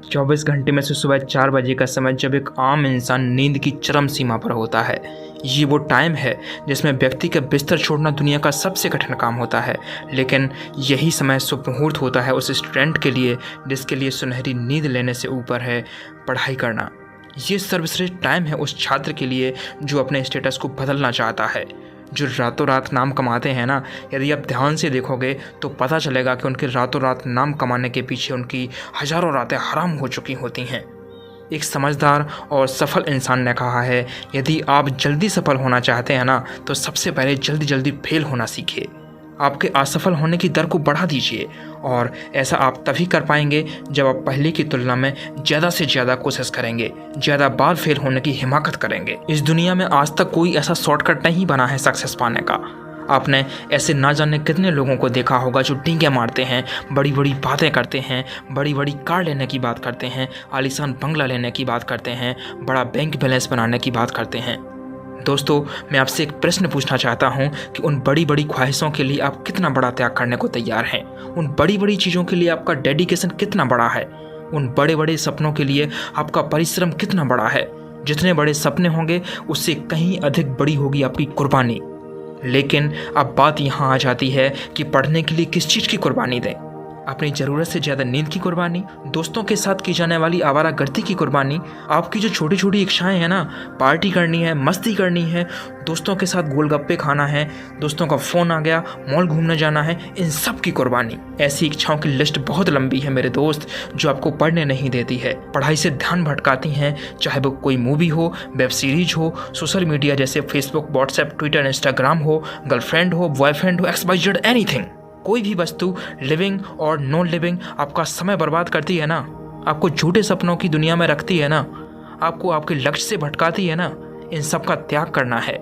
24 घंटे में से सुबह 4 बजे का समय जब एक आम इंसान नींद की चरम सीमा पर होता है, ये वो टाइम है जिसमें व्यक्ति का बिस्तर छोड़ना दुनिया का सबसे कठिन काम होता है। लेकिन यही समय शुभ मुहूर्त होता है उस स्टूडेंट के लिए जिसके लिए सुनहरी नींद लेने से ऊपर है पढ़ाई करना। ये सर्वश्रेष्ठ टाइम है उस छात्र के लिए जो अपने स्टेटस को बदलना चाहता है, जो रातों रात नाम कमाते हैं ना। यदि आप ध्यान से देखोगे तो पता चलेगा कि उनके रातों रात नाम कमाने के पीछे उनकी हजारों रातें हराम हो चुकी होती हैं। एक समझदार और सफल इंसान ने कहा है, यदि आप जल्दी सफल होना चाहते हैं ना तो सबसे पहले जल्दी जल्दी फेल होना सीखिए। आपके असफल होने की दर को बढ़ा दीजिए और ऐसा आप तभी कर पाएंगे जब आप पहले की तुलना में ज़्यादा से ज़्यादा कोशिश करेंगे, ज़्यादा बार फेल होने की हिम्मत करेंगे। इस दुनिया में आज तक कोई ऐसा शॉर्टकट नहीं बना है सक्सेस पाने का। आपने ऐसे ना जाने कितने लोगों को देखा होगा जो डींगे मारते हैं, बड़ी बड़ी बातें करते हैं, बड़ी बड़ी कार लेने की बात करते हैं, आलीशान बंगला लेने की बात करते हैं, बड़ा बैंक बैलेंस बनाने की बात करते हैं। दोस्तों, मैं आपसे एक प्रश्न पूछना चाहता हूं कि उन बड़ी बड़ी ख्वाहिशों के लिए आप कितना बड़ा त्याग करने को तैयार हैं? उन बड़ी बड़ी चीज़ों के लिए आपका डेडिकेशन कितना बड़ा है? उन बड़े बड़े सपनों के लिए आपका परिश्रम कितना बड़ा है? जितने बड़े सपने होंगे उससे कहीं अधिक बड़ी होगी आपकी कुर्बानी। लेकिन अब बात यहाँ आ जाती है कि पढ़ने के लिए किस चीज़ की कुर्बानी दें? अपनी ज़रूरत से ज़्यादा नींद की कुर्बानी, दोस्तों के साथ की जाने वाली आवारागर्दी की कुर्बानी, आपकी जो छोटी छोटी इच्छाएं हैं ना, पार्टी करनी है, मस्ती करनी है, दोस्तों के साथ गोलगप्पे खाना है, दोस्तों का फ़ोन आ गया, मॉल घूमने जाना है, इन सब की कुर्बानी। ऐसी इच्छाओं की लिस्ट बहुत लंबी है मेरे दोस्त, जो आपको पढ़ने नहीं देती है, पढ़ाई से ध्यान भटकाती हैं। चाहे वो कोई मूवी हो, वेब सीरीज हो, सोशल मीडिया जैसे फेसबुक, व्हाट्सएप, ट्विटर, इंस्टाग्राम हो, गर्लफ्रेंड हो, बॉयफ्रेंड हो, XYZ, एनीथिंग। कोई भी वस्तु लिविंग और नॉन लिविंग आपका समय बर्बाद करती है ना, आपको झूठे सपनों की दुनिया में रखती है ना, आपको आपके लक्ष्य से भटकाती है ना, इन सब का त्याग करना है।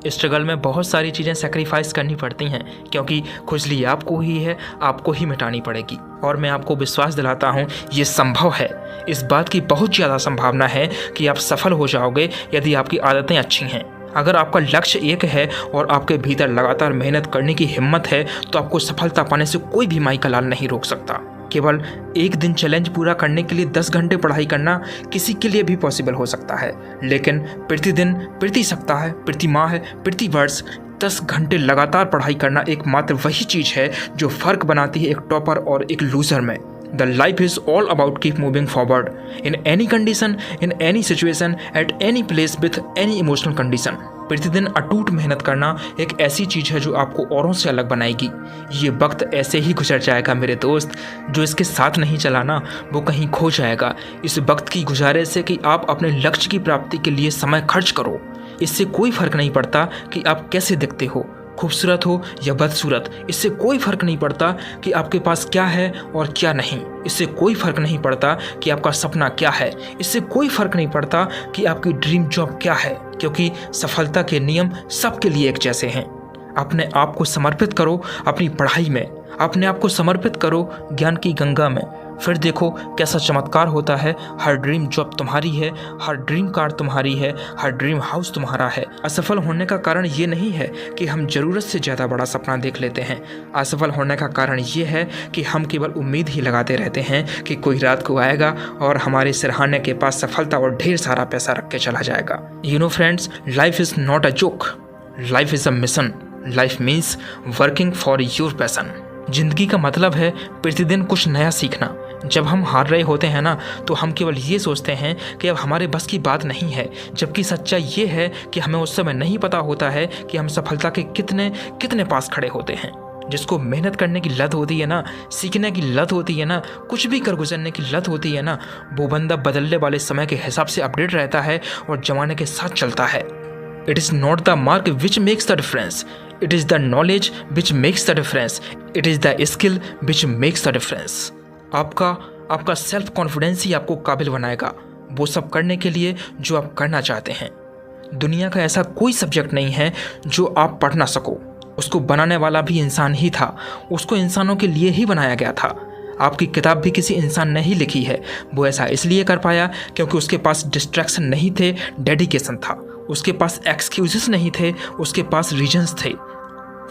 स्ट्रगल में बहुत सारी चीज़ें सेक्रीफाइस करनी पड़ती हैं क्योंकि खुजली आपको ही है, आपको ही मिटानी पड़ेगी। और मैं आपको विश्वास दिलाता हूँ ये संभव है। इस बात की बहुत ज़्यादा संभावना है कि आप सफल हो जाओगे यदि आपकी आदतें अच्छी हैं। अगर आपका लक्ष्य एक है और आपके भीतर लगातार मेहनत करने की हिम्मत है तो आपको सफलता पाने से कोई भी माई का लाल नहीं रोक सकता। केवल एक दिन चैलेंज पूरा करने के लिए 10 घंटे पढ़ाई करना किसी के लिए भी पॉसिबल हो सकता है, लेकिन प्रतिदिन, प्रति सप्ताह, प्रति माह, प्रति वर्ष 10 घंटे लगातार पढ़ाई करना एकमात्र वही चीज़ है जो फ़र्क बनाती है एक टॉपर और एक लूज़र में। The life is all about keep moving forward in any condition, in any situation, at any place with any emotional condition। प्रतिदिन अटूट मेहनत करना एक ऐसी चीज़ है जो आपको औरों से अलग बनाएगी। ये वक्त ऐसे ही गुजर जाएगा मेरे दोस्त, जो इसके साथ नहीं चला ना वो कहीं खो जाएगा। इस वक्त की गुजारे से कि आप अपने लक्ष्य की प्राप्ति के लिए समय खर्च करो। इससे कोई फर्क नहीं पड़ता कि आप कैसे दिखते हो, खूबसूरत हो या बदसूरत। इससे कोई फर्क नहीं पड़ता कि आपके पास क्या है और क्या नहीं। इससे कोई फर्क नहीं पड़ता कि आपका सपना क्या है। इससे कोई फर्क नहीं पड़ता कि आपकी ड्रीम जॉब क्या है, क्योंकि सफलता के नियम सबके लिए एक जैसे हैं। अपने आप को समर्पित करो अपनी पढ़ाई में, अपने आप को समर्पित करो ज्ञान की गंगा में, फिर देखो कैसा चमत्कार होता है। हर ड्रीम जॉब तुम्हारी है, हर ड्रीम कार तुम्हारी है, हर ड्रीम हाउस तुम्हारा है। असफल होने का कारण ये नहीं है कि हम ज़रूरत से ज़्यादा बड़ा सपना देख लेते हैं। असफल होने का कारण ये है कि हम केवल उम्मीद ही लगाते रहते हैं कि कोई रात को आएगा और हमारे सिरहाने के पास सफलता और ढेर सारा पैसा रख के चला जाएगा। You know friends, life is not a joke, life is a mission. Life means working for your passion. जिंदगी का मतलब है प्रतिदिन कुछ नया सीखना। जब हम हार रहे होते हैं ना तो हम केवल ये सोचते हैं कि अब हमारे बस की बात नहीं है, जबकि सच्चाई ये है कि हमें उस समय नहीं पता होता है कि हम सफलता के कितने कितने पास खड़े होते हैं। जिसको मेहनत करने की लत होती है ना, सीखने की लत होती है ना, कुछ भी कर गुजरने की लत होती है ना, वो बंदा बदलने वाले समय के हिसाब से अपडेट रहता है और जमाने के साथ चलता है। It is not the mark which makes the difference, it is the knowledge which makes the difference, it is the skill which makes the difference. आपका सेल्फ कॉन्फिडेंस ही आपको काबिल बनाएगा वो सब करने के लिए जो आप करना चाहते हैं। दुनिया का ऐसा कोई सब्जेक्ट नहीं है जो आप पढ़ ना सको। उसको बनाने वाला भी इंसान ही था, उसको इंसानों के लिए ही बनाया गया था। आपकी किताब भी किसी इंसान ने ही लिखी है। वो ऐसा इसलिए कर पाया क्योंकि उसके पास डिस्ट्रैक्शन नहीं थे, डेडिकेशन था। उसके पास एक्सक्यूजेस नहीं थे, उसके पास रीजंस थे।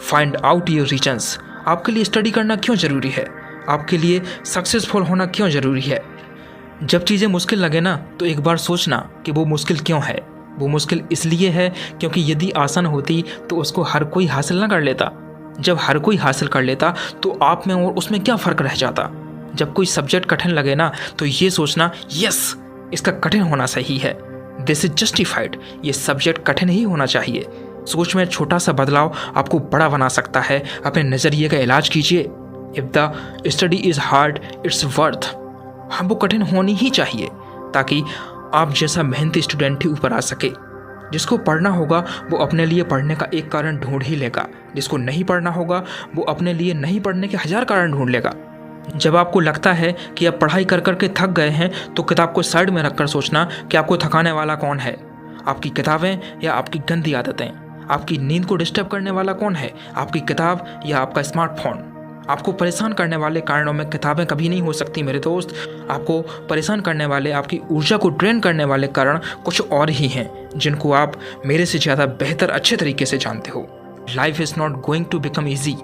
Find out your reasons. आपके लिए स्टडी करना क्यों ज़रूरी है? आपके लिए सक्सेसफुल होना क्यों ज़रूरी है? जब चीज़ें मुश्किल लगे ना तो एक बार सोचना कि वो मुश्किल क्यों है। वो मुश्किल इसलिए है क्योंकि यदि आसान होती तो उसको हर कोई हासिल ना कर लेता। जब हर कोई हासिल कर लेता तो आप में और उसमें क्या फ़र्क रह जाता। जब कोई सब्जेक्ट कठिन लगे ना तो ये सोचना यस इसका कठिन होना सही है, दिस इज जस्टिफाइड, ये सब्जेक्ट कठिन ही होना चाहिए। सोच में छोटा सा बदलाव आपको बड़ा बना सकता है। अपने नज़रिए का इलाज कीजिए। If the study is hard it's worth, हम वो कठिन होनी ही चाहिए ताकि आप जैसा मेहनती स्टूडेंट ही ऊपर आ सके। जिसको पढ़ना होगा वो अपने लिए पढ़ने का एक कारण ढूंढ ही लेगा, जिसको नहीं पढ़ना होगा वो अपने लिए नहीं पढ़ने के 1000 कारण ढूंढ लेगा। जब आपको लगता है कि आप पढ़ाई कर करके थक गए हैं तो किताब को साइड में रखकर सोचना कि आपको थकाने वाला कौन है, आपकी किताबें या आपकी गंदी आदतें। आपकी नींद को डिस्टर्ब करने वाला कौन है, आपकी किताब या आपका स्मार्टफोन। आपको परेशान करने वाले कारणों में किताबें कभी नहीं हो सकती मेरे दोस्त। आपको परेशान करने वाले, आपकी ऊर्जा को ड्रेन करने वाले कारण कुछ और ही हैं जिनको आप मेरे से ज़्यादा बेहतर अच्छे तरीके से जानते हो। Life is not going to become easy.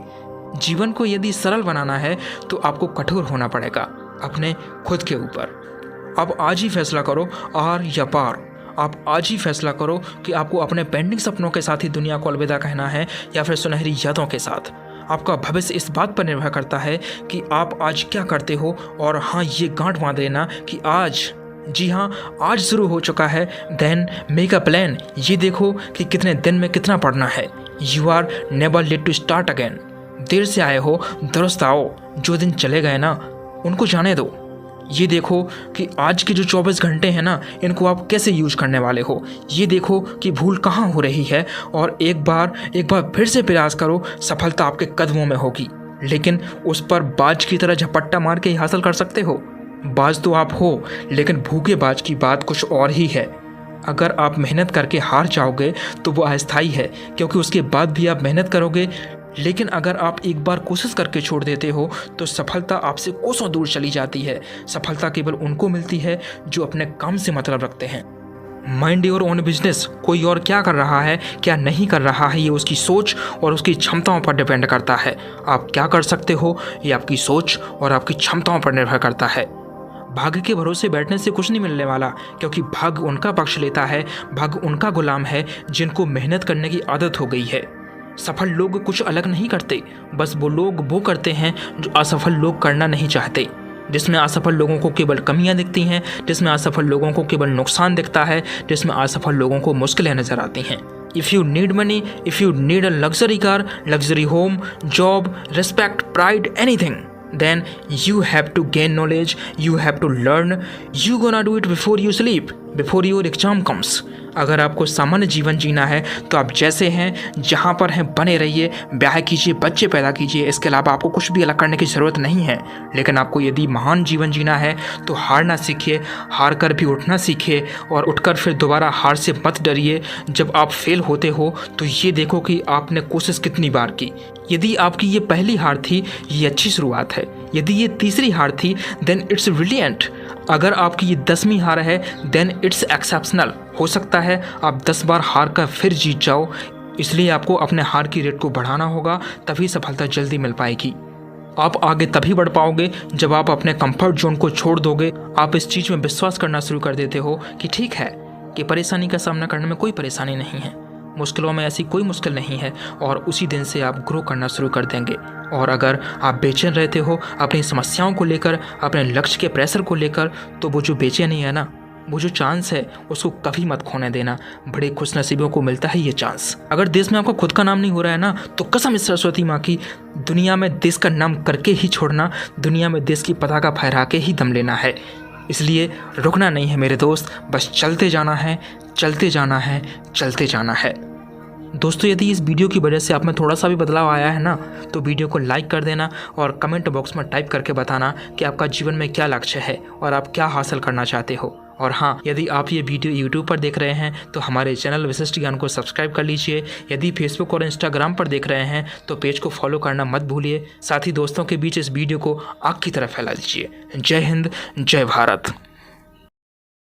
जीवन को यदि सरल बनाना है तो आपको कठोर होना पड़ेगा अपने खुद के ऊपर। अब आज ही फैसला करो, आर या पार। आप आज ही फैसला करो कि आपको अपने पेंडिंग सपनों के साथ ही दुनिया को अलविदा कहना है या फिर सुनहरी यादों के साथ। आपका भविष्य इस बात पर निर्भर करता है कि आप आज क्या करते हो। और हाँ, ये गांठ बांध लेना कि आज, जी हाँ, आज शुरू हो चुका है। Then make a plan. ये देखो कि कितने दिन में कितना पढ़ना है। You are never late to start again. देर से आए हो दुरुस्त आओ। जो दिन चले गए ना उनको जाने दो। ये देखो कि आज के जो 24 घंटे हैं ना इनको आप कैसे यूज करने वाले हो। ये देखो कि भूल कहाँ हो रही है और एक बार फिर से प्रयास करो। सफलता आपके कदमों में होगी, लेकिन उस पर बाज की तरह झपट्टा मार के ही हासिल कर सकते हो। बाज तो आप हो, लेकिन भूखे बाज की बात कुछ और ही है। अगर आप मेहनत करके हार जाओगे तो वो अस्थायी है, क्योंकि उसके बाद भी आप मेहनत करोगे। लेकिन अगर आप एक बार कोशिश करके छोड़ देते हो तो सफलता आपसे कोसों दूर चली जाती है। सफलता केवल उनको मिलती है जो अपने काम से मतलब रखते हैं। Mind your own business. कोई और क्या कर रहा है, क्या नहीं कर रहा है, ये उसकी सोच और उसकी क्षमताओं पर डिपेंड करता है। आप क्या कर सकते हो ये आपकी सोच और आपकी क्षमताओं पर निर्भर करता है। भाग्य के भरोसे बैठने से कुछ नहीं मिलने वाला, क्योंकि भाग्य उनका पक्ष लेता है। भाग्य उनका गुलाम है जिनको मेहनत करने की आदत हो गई है। सफल लोग कुछ अलग नहीं करते, बस वो लोग वो करते हैं जो असफल लोग करना नहीं चाहते। जिसमें असफल लोगों को केवल कमियां दिखती हैं, जिसमें असफल लोगों को केवल नुकसान दिखता है, जिसमें असफल लोगों को मुश्किलें नजर आती हैं। If you need money, if you need a luxury car, luxury home, job, respect, pride, anything, then you have to gain knowledge, you have to learn, you gonna do it before you sleep, before your exam comes। अगर आपको सामान्य जीवन जीना है तो आप जैसे हैं जहाँ पर हैं बने रहिए, ब्याह कीजिए, बच्चे पैदा कीजिए। इसके अलावा आपको कुछ भी अलग करने की ज़रूरत नहीं है। लेकिन आपको यदि महान जीवन जीना है तो हारना सीखिए, हार कर भी उठना सीखिए और उठकर फिर दोबारा हार से मत डरिए। जब आप फेल होते हो तो ये देखो कि आपने कोशिश कितनी बार की। यदि आपकी ये पहली हार थी, ये अच्छी शुरुआत है। यदि ये तीसरी हार थी, देन इट्स ब्रिलियंट। अगर आपकी ये 10वीं हार है, देन इट्स एक्सेप्शनल। हो सकता है आप 10 बार हार कर फिर जीत जाओ। इसलिए आपको अपने हार की रेट को बढ़ाना होगा, तभी सफलता जल्दी मिल पाएगी। आप आगे तभी बढ़ पाओगे जब आप अपने कंफर्ट जोन को छोड़ दोगे। आप इस चीज़ में विश्वास करना शुरू कर देते हो कि ठीक है कि परेशानी का सामना करने में कोई परेशानी नहीं है, मुश्किलों में ऐसी कोई मुश्किल नहीं है, और उसी दिन से आप ग्रो करना शुरू कर देंगे। और अगर आप बेचैन रहते हो अपनी समस्याओं को लेकर, अपने लक्ष्य के प्रेशर को लेकर, तो वो जो बेचैनी है ना, वो जो चांस है उसको कभी मत खोने देना। बड़े खुशनसीबों को मिलता है ये चांस। अगर देश में आपका खुद का नाम नहीं हो रहा है ना, तो कसम इस सरस्वती माँ की, दुनिया में देश का नाम करके ही छोड़ना, दुनिया में देश की पताका फहरा के ही दम लेना है। इसलिए रुकना नहीं है मेरे दोस्त, बस चलते जाना है, चलते जाना है, चलते जाना है। दोस्तों, यदि इस वीडियो की वजह से आप में थोड़ा सा भी बदलाव आया है ना, तो वीडियो को लाइक कर देना और कमेंट बॉक्स में टाइप करके बताना कि आपका जीवन में क्या लक्ष्य है और आप क्या हासिल करना चाहते हो। और हाँ, यदि आप ये वीडियो यूट्यूब पर देख रहे हैं तो हमारे चैनल विशिष्ट ज्ञान को सब्सक्राइब कर लीजिए। यदि फेसबुक और इंस्टाग्राम पर देख रहे हैं तो पेज को फॉलो करना मत भूलिए। साथ ही दोस्तों के बीच इस वीडियो को आग की तरह फैला दीजिए। जय हिंद, जय भारत।